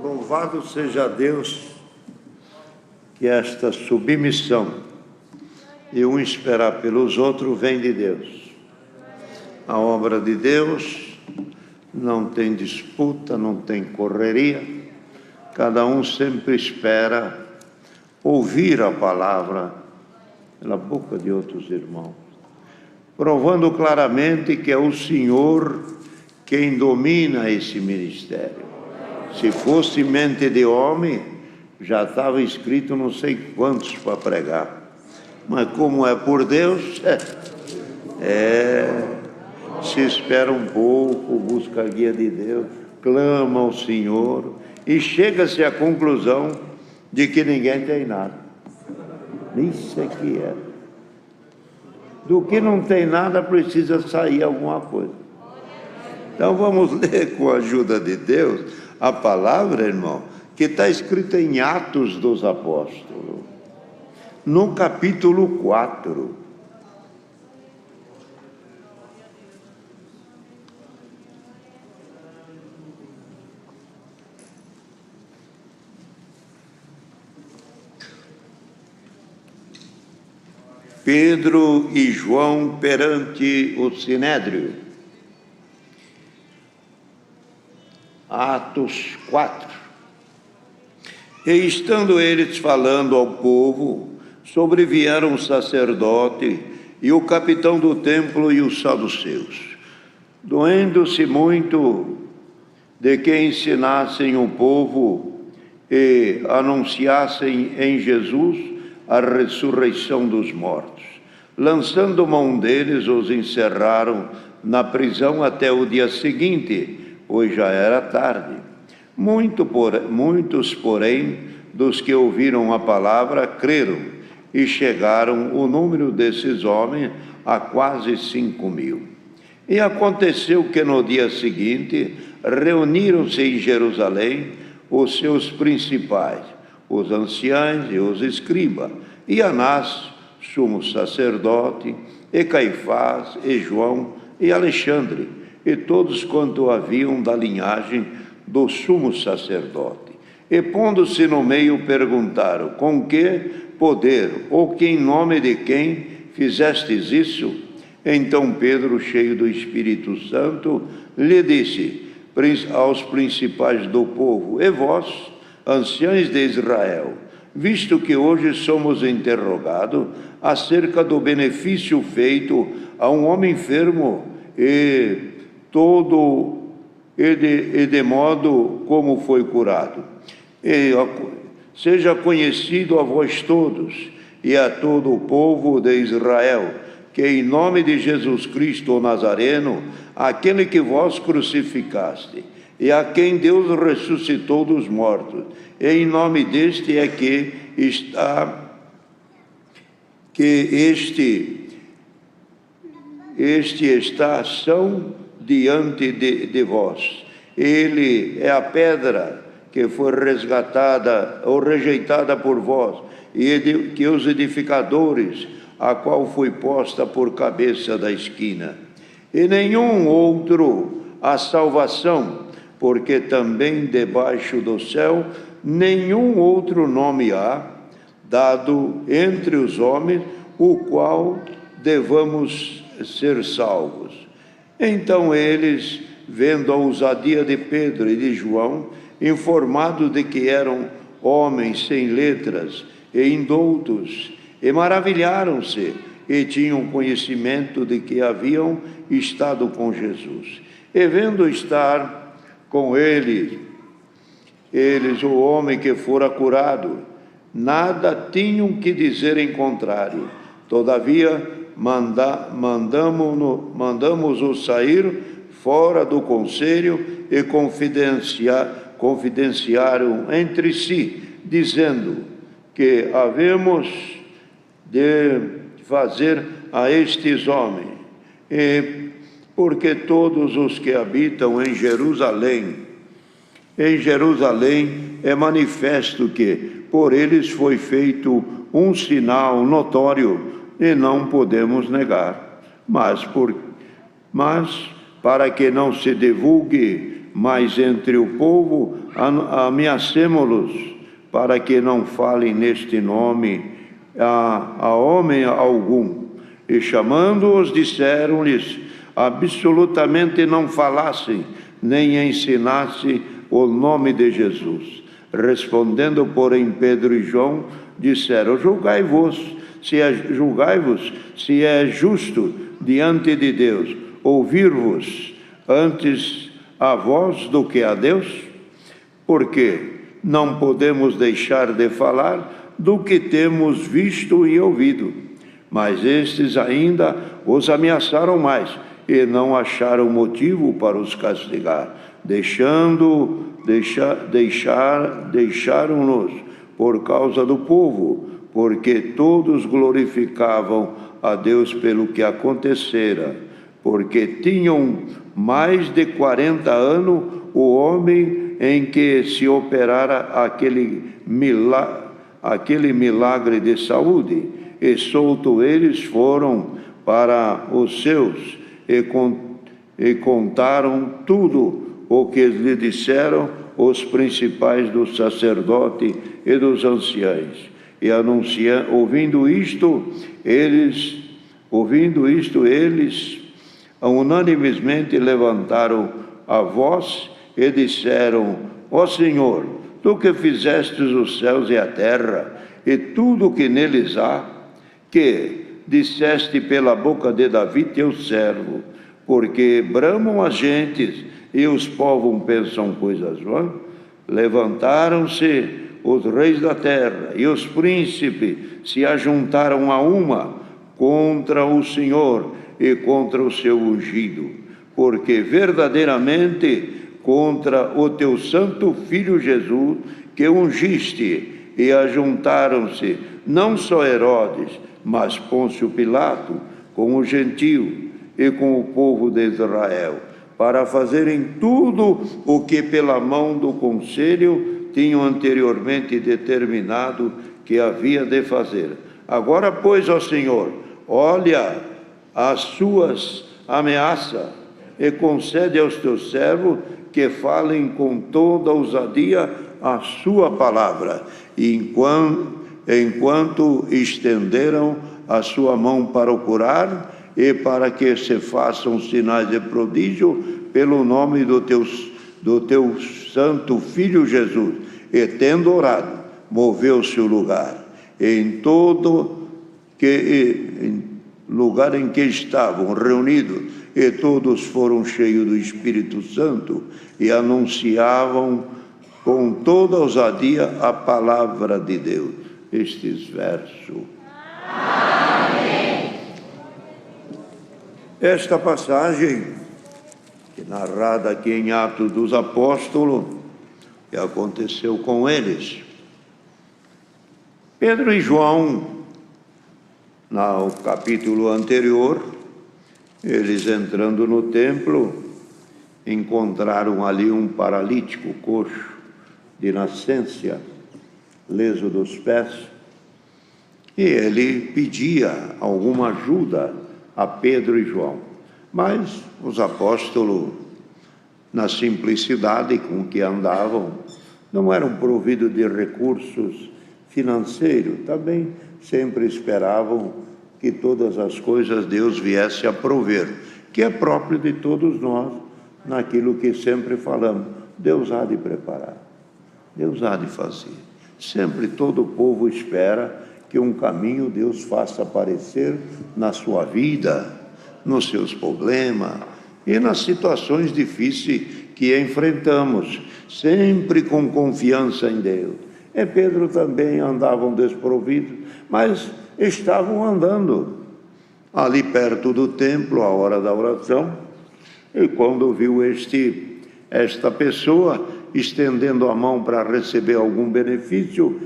Louvado seja Deus que esta submissão e um esperar pelos outros vem de Deus. A obra de Deus não tem disputa, não tem correria. Cada um sempre espera ouvir a palavra pela boca de outros irmãos, provando claramente que é o Senhor quem domina esse ministério. Se fosse mente de homem, já estava escrito não sei quantos para pregar. Mas como é por Deus, se espera um pouco, busca a guia de Deus, clama ao Senhor e chega-se à conclusão de que ninguém tem nada. Isso é que é. Do que não tem nada precisa sair alguma coisa. Então vamos ler com a ajuda de Deus a palavra, irmão, que está escrita em Atos dos Apóstolos, no capítulo 4. Pedro e João perante o Sinédrio. Atos 4. E estando eles falando ao povo, sobrevieram o sacerdote e o capitão do templo e os saduceus, doendo-se muito de que ensinassem o povo e anunciassem em Jesus a ressurreição dos mortos. Lançando mão deles, os encerraram na prisão até o dia seguinte, pois já era tarde. Muitos, porém, dos que ouviram a palavra, creram, e chegaram o número desses homens a quase 5.000. E aconteceu que no dia seguinte, reuniram-se em Jerusalém os seus principais, os anciãos e os escribas, e Anás, sumo sacerdote, e Caifás, e João, e Alexandre, e todos quanto haviam da linhagem do sumo sacerdote. E pondo-se no meio, perguntaram: com que poder, ou que em nome de quem fizestes isso? Então Pedro, cheio do Espírito Santo, lhe disse aos principais do povo: e vós, anciãos de Israel, visto que hoje somos interrogados acerca do benefício feito a um homem enfermo, e de modo como foi curado. E seja conhecido a vós todos e a todo o povo de Israel, que em nome de Jesus Cristo o Nazareno, aquele que vós crucificaste, e a quem Deus ressuscitou dos mortos, e em nome deste é que este está ação diante de vós. Ele é a pedra que foi resgatada ou rejeitada por vós, e que os edificadores, a qual foi posta por cabeça da esquina. E nenhum outro a salvação, porque também debaixo do céu nenhum outro nome há dado entre os homens, o qual devamos ser salvos. Então eles, vendo a ousadia de Pedro e de João, informados de que eram homens sem letras e indoutos, e maravilharam-se, e tinham conhecimento de que haviam estado com Jesus. E vendo estar com eles o homem que fora curado, nada tinham que dizer em contrário. Todavia, mandamos-o sair fora do conselho e confidenciaram entre si, dizendo: que havemos de fazer a estes homens, e porque todos os que habitam em Jerusalém é manifesto que por eles foi feito um sinal notório, e não podemos negar, mas para que não se divulgue mas entre o povo ameacemo-los, para que não falem neste nome a homem algum. E chamando-os, disseram-lhes absolutamente não falassem, nem ensinassem o nome de Jesus. Respondendo, porém, Pedro e João disseram: julgai-vos se é justo diante de Deus ouvir-vos antes a vós do que a Deus, porque não podemos deixar de falar do que temos visto e ouvido. Mas estes ainda os ameaçaram mais e não acharam motivo para os castigar, deixaram-nos por causa do povo, porque todos glorificavam a Deus pelo que acontecera, porque tinham mais de 40 anos o homem em que se operara aquele milagre de saúde, e solto eles foram para os seus, e contaram tudo o que lhe disseram os principais dos sacerdotes e dos anciãos. E ouvindo isto, eles unanimemente levantaram a voz e disseram: ó Senhor, tu que fizestes os céus e a terra, e tudo o que neles há, que disseste pela boca de Davi teu servo, porque bramam as gentes e os povos pensam coisas vãs. Levantaram-se os reis da terra e os príncipes se ajuntaram a uma contra o Senhor e contra o seu ungido, porque verdadeiramente contra o teu santo Filho Jesus, que ungiste, e ajuntaram-se não só Herodes, mas Pôncio Pilato, com o gentio e com o povo de Israel, para fazerem tudo o que pela mão do conselho tinham anteriormente determinado que havia de fazer. Agora, pois, ó Senhor, olha as suas ameaças e concede aos teus servos que falem com toda ousadia a sua palavra. E enquanto estenderam a sua mão para o curar, e para que se façam sinais de prodígio pelo nome do teu santo Filho Jesus. E tendo orado, moveu-se o lugar. Em lugar em que estavam reunidos, e todos foram cheios do Espírito Santo e anunciavam com toda ousadia a palavra de Deus. Estes versos. Amém. Esta passagem, narrada aqui em Atos dos Apóstolos, que aconteceu com eles. Pedro e João, no capítulo anterior, eles entrando no templo, encontraram ali um paralítico coxo de nascença, leso dos pés, e ele pedia alguma ajuda a Pedro e João. Mas os apóstolos, na simplicidade com que andavam, não eram providos de recursos financeiros, também sempre esperavam que todas as coisas Deus viesse a prover, que é próprio de todos nós, naquilo que sempre falamos: Deus há de preparar, Deus há de fazer. Sempre todo o povo espera que um caminho Deus faça aparecer na sua vida, nos seus problemas e nas situações difíceis que enfrentamos, sempre com confiança em Deus. E Pedro também andavam desprovidos, mas estavam andando ali perto do templo, a hora da oração, e quando viu esta pessoa estendendo a mão para receber algum benefício,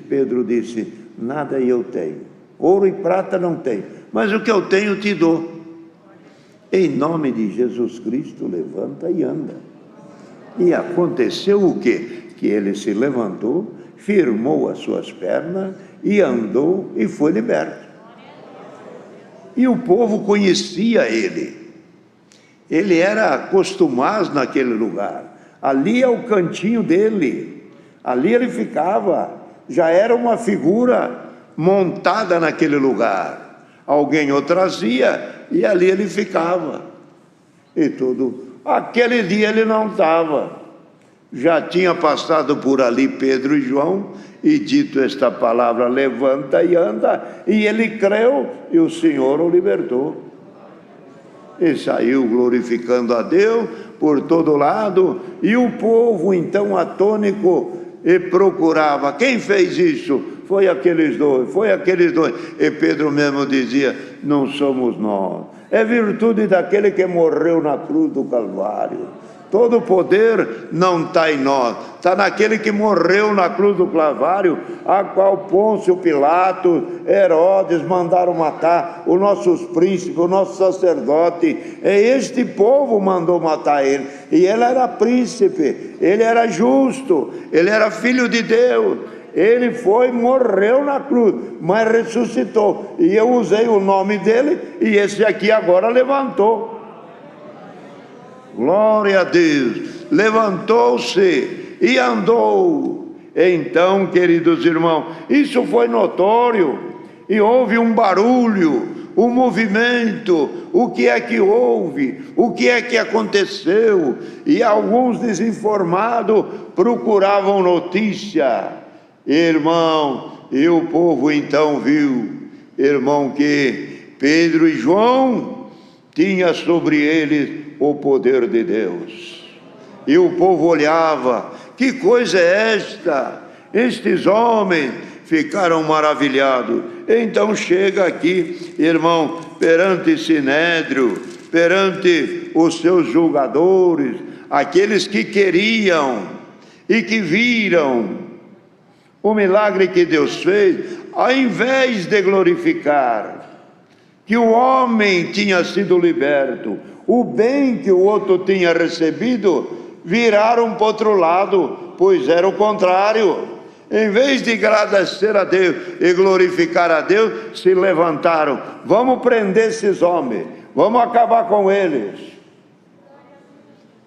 Pedro disse: nada eu tenho, ouro e prata não tenho, mas o que eu tenho te dou. Em nome de Jesus Cristo, levanta e anda. E aconteceu o quê? Que ele se levantou, firmou as suas pernas e andou e foi liberto. E o povo conhecia ele. Ele era acostumado naquele lugar. Ali é o cantinho dele. Ali ele ficava. Já era uma figura montada naquele lugar. Alguém o trazia e ali ele ficava. E tudo. Aquele dia ele não estava. Já tinha passado por ali Pedro e João e dito esta palavra: levanta e anda. E ele creu e o Senhor o libertou. E saiu glorificando a Deus por todo lado. E o povo então atônico e procurava. Quem fez isso? Foi aqueles dois, foi aqueles dois. E Pedro mesmo dizia: não somos nós. É virtude daquele que morreu na cruz do Calvário. Todo o poder não está em nós, está naquele que morreu na cruz do Calvário, a qual Pôncio Pilatos, Herodes mandaram matar, os nossos príncipes, o nosso sacerdote. Este povo mandou matar ele. E ele era príncipe, ele era justo, ele era filho de Deus. Ele foi, morreu na cruz, mas ressuscitou. E eu usei o nome dele, e esse aqui agora levantou. Glória a Deus. Levantou-se e andou. Então, queridos irmãos, isso foi notório. E houve um barulho, um movimento. O que é que houve? O que é que aconteceu? E alguns desinformados procuravam notícia. Irmão, e o povo então viu, irmão, que Pedro e João tinha sobre eles o poder de Deus. E o povo olhava: que coisa é esta? Estes homens ficaram maravilhados. Então chega aqui, irmão, perante Sinédrio, perante os seus julgadores, aqueles que queriam e que viram o milagre que Deus fez, ao invés de glorificar que o homem tinha sido liberto, o bem que o outro tinha recebido, viraram para o outro lado, pois era o contrário. Em vez de agradecer a Deus e glorificar a Deus, se levantaram: vamos prender esses homens, vamos acabar com eles.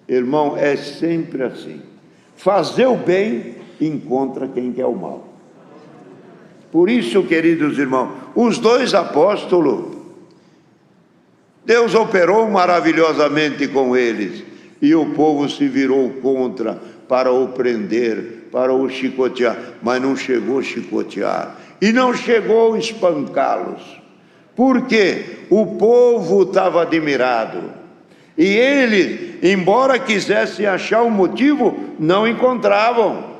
Irmão, é sempre assim. Fazer o bem encontra quem quer o mal. Por isso, queridos irmãos, os dois apóstolos, Deus operou maravilhosamente com eles, e o povo se virou contra para o prender, para o chicotear, mas não chegou a chicotear e não chegou a espancá-los, porque o povo estava admirado, e eles, embora quisessem achar um motivo, não encontravam.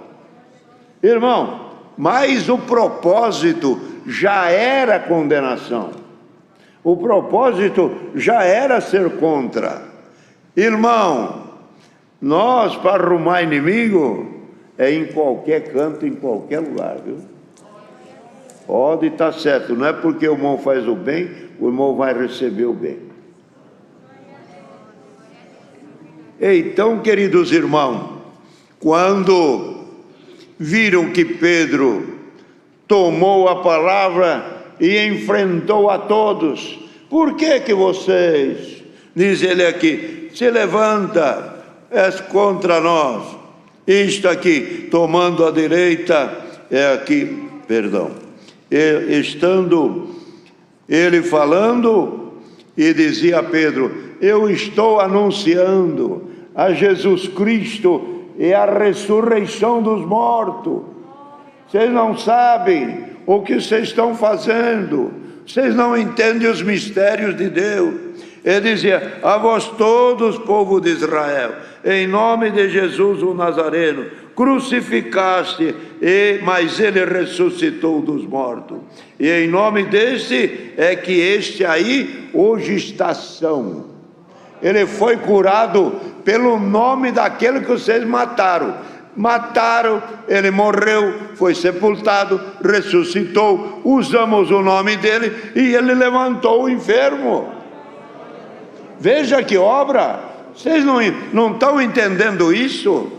Irmão, mas o propósito já era condenação. O propósito já era ser contra. Irmão, nós para arrumar inimigo é em qualquer canto, em qualquer lugar, viu? Pode estar certo, não é porque o irmão faz o bem, o irmão vai receber o bem. Então, queridos irmãos, quando viram que Pedro tomou a palavra e enfrentou a todos: por que vocês, diz ele aqui, se levanta, és contra nós? Isto aqui, tomando a direita, é aqui, perdão, estando ele falando, e dizia a Pedro: eu estou anunciando a Jesus Cristo e a ressurreição dos mortos. Vocês não sabem o que vocês estão fazendo, vocês não entendem os mistérios de Deus. Ele dizia: a vós todos, povo de Israel, em nome de Jesus o Nazareno, crucificaste, mas ele ressuscitou dos mortos. E em nome desse é que este aí hoje está são. Ele foi curado pelo nome daquele que vocês mataram. Mataram, ele morreu, foi sepultado, ressuscitou, usamos o nome dele e ele levantou o enfermo. Veja que obra! Vocês não estão entendendo isso?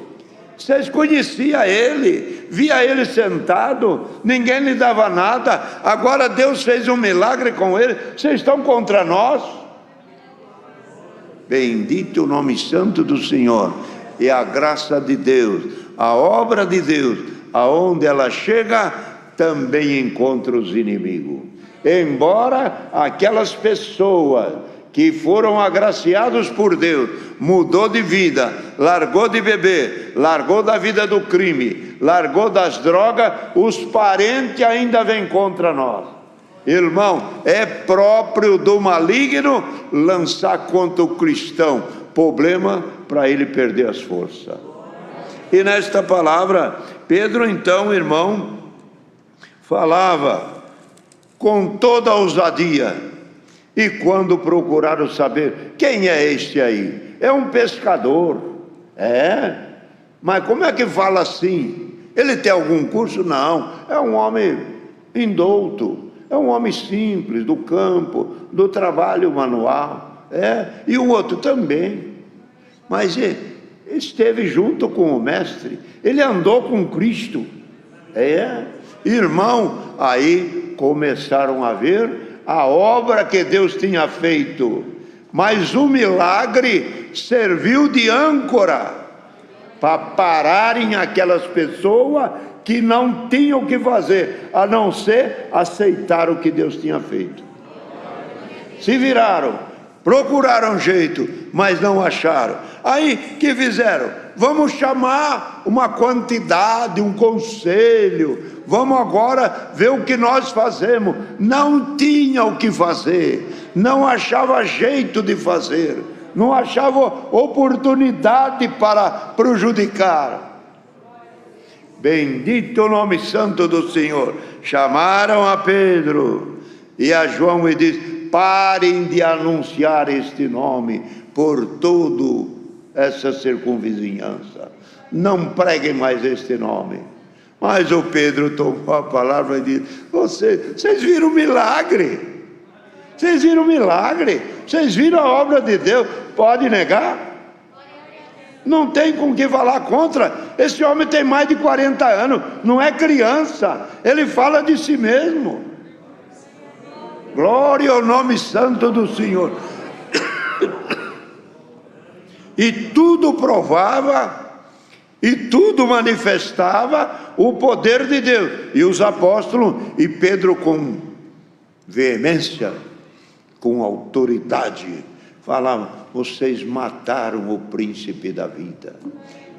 Vocês conheciam ele, via ele sentado, ninguém lhe dava nada, agora Deus fez um milagre com ele, vocês estão contra nós? Bendito o nome santo do Senhor. E a graça de Deus, a obra de Deus, aonde ela chega, também encontra os inimigos. Embora aquelas pessoas que foram agraciados por Deus, mudou de vida, largou de beber, largou da vida do crime, largou das drogas, os parentes ainda vêm contra nós. Irmão, é próprio do maligno lançar contra o cristão problema para ele perder as forças. E nesta palavra, Pedro então, irmão, falava com toda a ousadia. E quando procuraram saber, quem é este aí? É um pescador. Mas como é que fala assim? Ele tem algum curso? Não, é um homem indouto, é um homem simples, do campo, do trabalho manual. E o outro também. Mas ele esteve junto com o mestre, ele andou com Cristo. Irmão, aí começaram a ver a obra que Deus tinha feito, mas o milagre serviu de âncora para pararem aquelas pessoas que não tinham o que fazer, a não ser aceitar o que Deus tinha feito. Se viraram, procuraram jeito, mas não acharam. Aí que fizeram? Vamos chamar uma quantidade, um conselho, vamos agora ver o que nós fazemos. Não tinha o que fazer, não achava jeito de fazer, não achava oportunidade para prejudicar. Bendito o nome santo do Senhor. Chamaram a Pedro e a João e disse: parem de anunciar este nome por toda essa circunvizinhança, não preguem mais este nome. Mas o Pedro tomou a palavra e disse: vocês viram o milagre, vocês viram o milagre, vocês viram a obra de Deus, pode negar? Não tem com que falar contra. Esse homem tem mais de 40 anos, não é criança, ele fala de si mesmo. Glória ao nome santo do Senhor. E tudo provava, e tudo manifestava o poder de Deus. E os apóstolos, e Pedro com veemência, com autoridade, falavam: vocês mataram o príncipe da vida,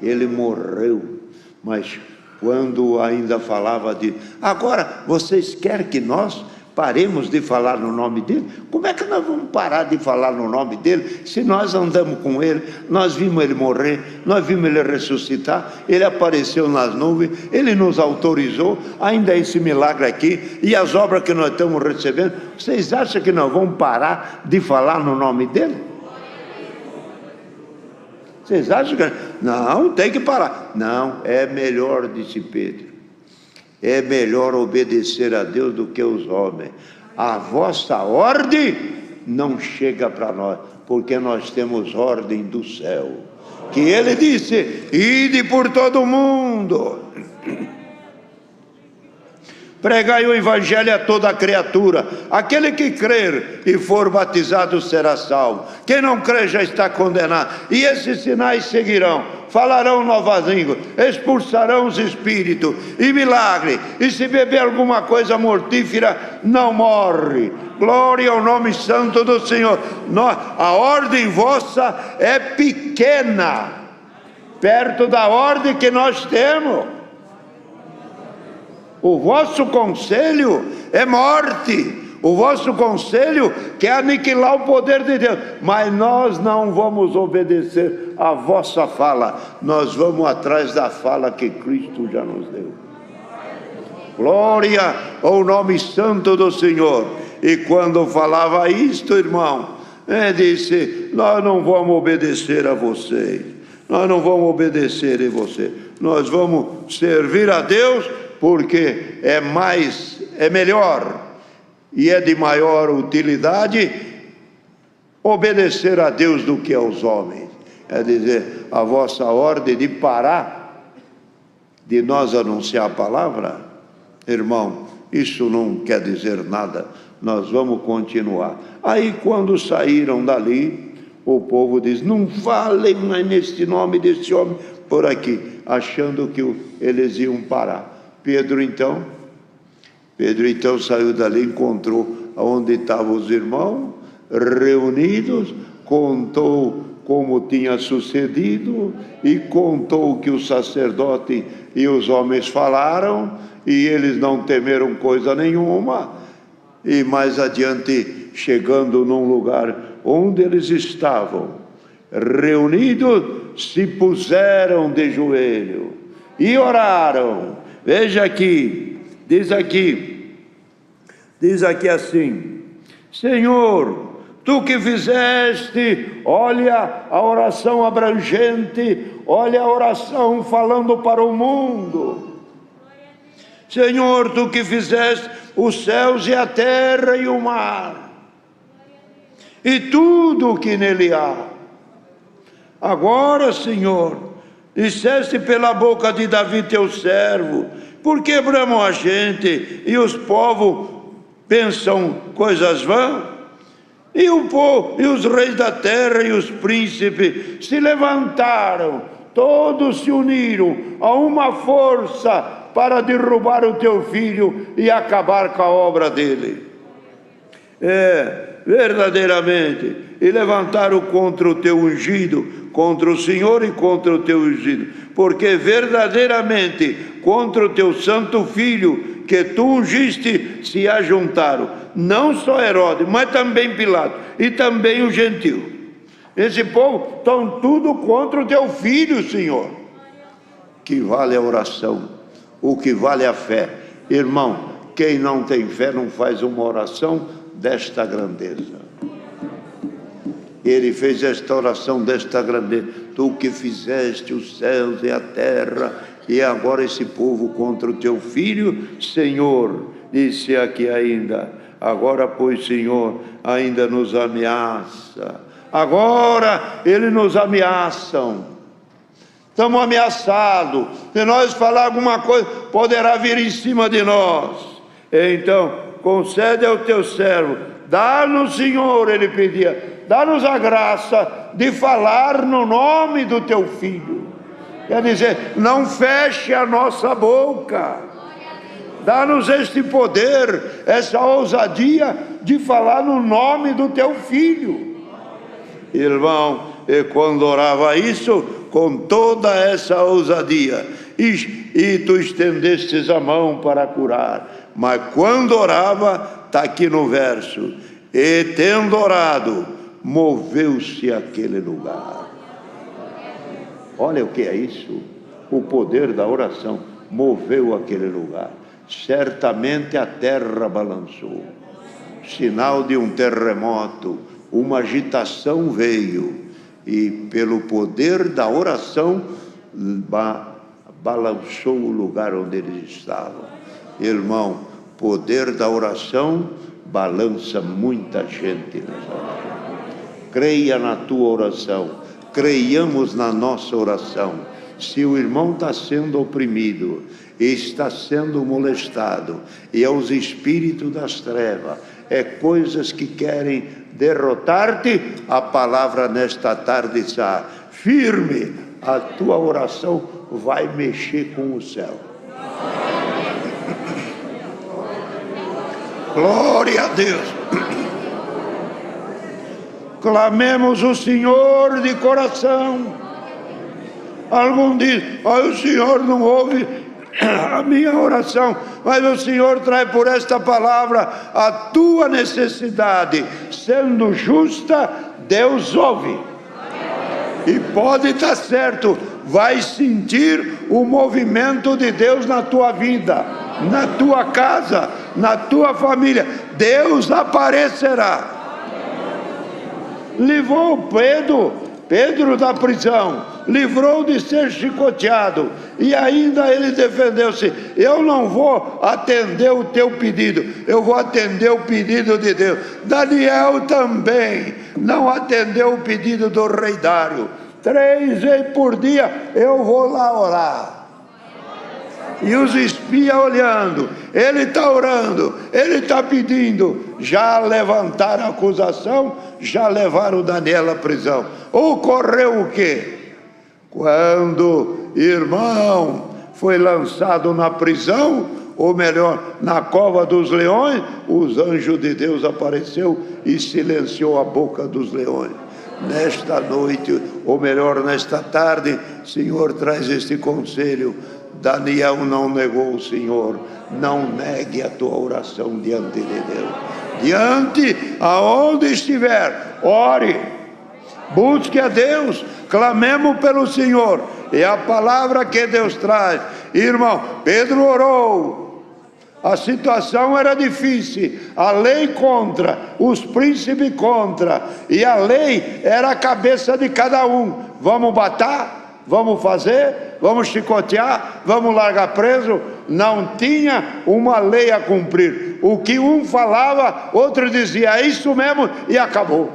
ele morreu. Mas quando ainda falava de, agora vocês querem que nós paremos de falar no nome dele? Como é que nós vamos parar de falar no nome dele, se nós andamos com ele, nós vimos ele morrer, nós vimos ele ressuscitar, ele apareceu nas nuvens, ele nos autorizou, ainda esse milagre aqui, e as obras que nós estamos recebendo, vocês acham que nós vamos parar de falar no nome dele? Vocês acham que... Não, tem que parar. Não, é melhor, disse Pedro, é melhor obedecer a Deus do que os homens. A vossa ordem não chega para nós, porque nós temos ordem do céu, que ele disse: ide por todo o mundo, pregai o evangelho a toda criatura, aquele que crer e for batizado será salvo, quem não crer já está condenado. E esses sinais seguirão: falarão novas línguas, expulsarão os espíritos, e milagre, e se beber alguma coisa mortífera não morre. Glória ao nome santo do Senhor. A ordem vossa é pequena perto da ordem que nós temos. O vosso conselho é morte, o vosso conselho quer aniquilar o poder de Deus, mas nós não vamos obedecer a vossa fala, nós vamos atrás da fala que Cristo já nos deu. Glória ao nome santo do Senhor. E quando falava isto, irmão, disse: nós não vamos obedecer a vocês, nós não vamos obedecer a você, nós vamos servir a Deus, porque é melhor e é de maior utilidade obedecer a Deus do que aos homens. É dizer, a vossa ordem de parar de nós anunciar a palavra, irmão, isso não quer dizer nada, nós vamos continuar. Aí quando saíram dali, o povo diz: não falem mais neste nome deste homem por aqui, achando que eles iam parar. Pedro então saiu dali, encontrou onde estavam os irmãos reunidos, contou como tinha sucedido e contou o que o sacerdote e os homens falaram, e eles não temeram coisa nenhuma. E mais adiante, chegando num lugar onde eles estavam reunidos, se puseram de joelho e oraram. Veja aqui, diz aqui assim: Senhor, tu que fizeste, olha a oração abrangente, olha a oração falando para o mundo. Senhor, tu que fizeste os céus e a terra e o mar, e tudo o que nele há. Agora, Senhor, disseste pela boca de Davi teu servo, porque bramam a gente e os povos pensam coisas vãs? E o povo, e os reis da terra e os príncipes se levantaram, todos se uniram a uma força para derrubar o teu filho e acabar com a obra dele. Verdadeiramente, e levantaram contra o teu ungido, contra o Senhor e contra o teu ungido, porque verdadeiramente contra o teu santo filho que tu ungiste se ajuntaram, não só Herodes, mas também Pilato e também os gentios. Esse povo estão tudo contra o teu filho, Senhor. Que vale a oração, o que vale a fé. Irmão, quem não tem fé não faz uma oração desta grandeza. Ele fez esta oração desta grandeza: tu que fizeste os céus e a terra, e agora esse povo contra o teu filho, Senhor. Disse aqui ainda: agora, pois, Senhor, ainda nos ameaça. Agora eles nos ameaçam. Estamos ameaçados. Se nós falar alguma coisa, poderá vir em cima de nós. Então, concede ao teu servo, dá-nos, Senhor, ele pedia, dá-nos a graça de falar no nome do teu filho. Quer dizer, não feche a nossa boca. Dá-nos este poder, essa ousadia de falar no nome do teu filho. Irmão, e quando orava isso, com toda essa ousadia, e tu estendestes a mão para curar, mas quando orava, está aqui no verso, e tendo orado, moveu-se aquele lugar. Olha o que é isso, o poder da oração, moveu aquele lugar. Certamente a terra balançou, sinal de um terremoto, uma agitação veio, e pelo poder da oração balançou o lugar onde eles estavam. Irmão, poder da oração balança muita gente nessa hora. Creia na tua oração, creiamos na nossa oração. Se o irmão está sendo oprimido, está sendo molestado, e é os espíritos das trevas, é coisas que querem derrotar-te, a palavra nesta tarde está firme, a tua oração vai mexer com o céu. Glória a Deus. Clamemos o Senhor de coração. Algum diz: o Senhor não ouve a minha oração, mas o Senhor traz por esta palavra a tua necessidade. Sendo justa, Deus ouve. E pode estar certo, vai sentir o movimento de Deus na tua vida, na tua casa, na tua família. Deus aparecerá. Livrou Pedro da prisão, livrou de ser chicoteado, e ainda ele defendeu-se: eu não vou atender o teu pedido, eu vou atender o pedido de Deus. Daniel também não atendeu o pedido do rei Dário. 3 vezes por dia eu vou lá orar. E os espias olhando, ele está orando, ele está pedindo, já levantaram a acusação, já levaram Daniel à prisão. Ocorreu o quê? Quando, irmão, foi lançado na prisão, ou melhor, na cova dos leões, os anjos de Deus apareceu e silenciou a boca dos leões. Nesta noite, ou melhor, nesta tarde, Senhor, traz este conselho. Daniel não negou o Senhor. Não negue a tua oração diante de Deus. Diante, aonde estiver, ore, busque a Deus, clamemos pelo Senhor. É a palavra que Deus traz. Irmão, Pedro orou. A situação era difícil, a lei contra, os príncipes contra, e a lei era a cabeça de cada um. Vamos matar? Vamos fazer? Vamos chicotear? Vamos largar preso? Não tinha uma lei a cumprir. O que um falava, outro dizia, é isso mesmo, e acabou.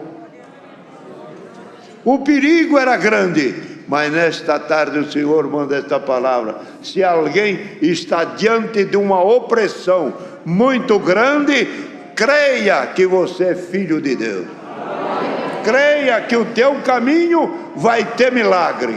O perigo era grande. Mas nesta tarde o Senhor manda esta palavra. Se alguém está diante de uma opressão muito grande, creia que você é filho de Deus. Creia que o teu caminho vai ter milagre.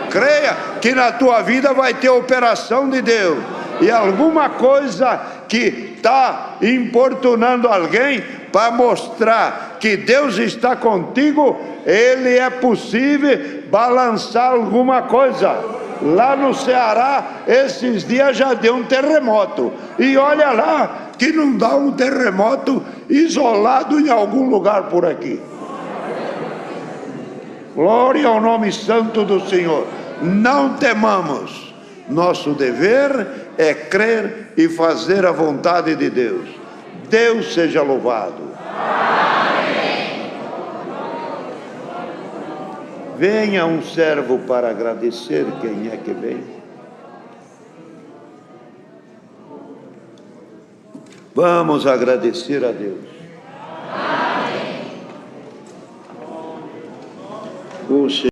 Creia que na tua vida vai ter operação de Deus. E alguma coisa que está importunando alguém para mostrar que Deus está contigo, ele é possível balançar alguma coisa. Lá no Ceará, esses dias já deu um terremoto. E olha lá, que não dá um terremoto isolado em algum lugar por aqui. Glória ao nome santo do Senhor. Não temamos. Nosso dever é crer e fazer a vontade de Deus. Deus seja louvado. Venha um servo para agradecer. Quem é que vem? Vamos agradecer a Deus. Amém.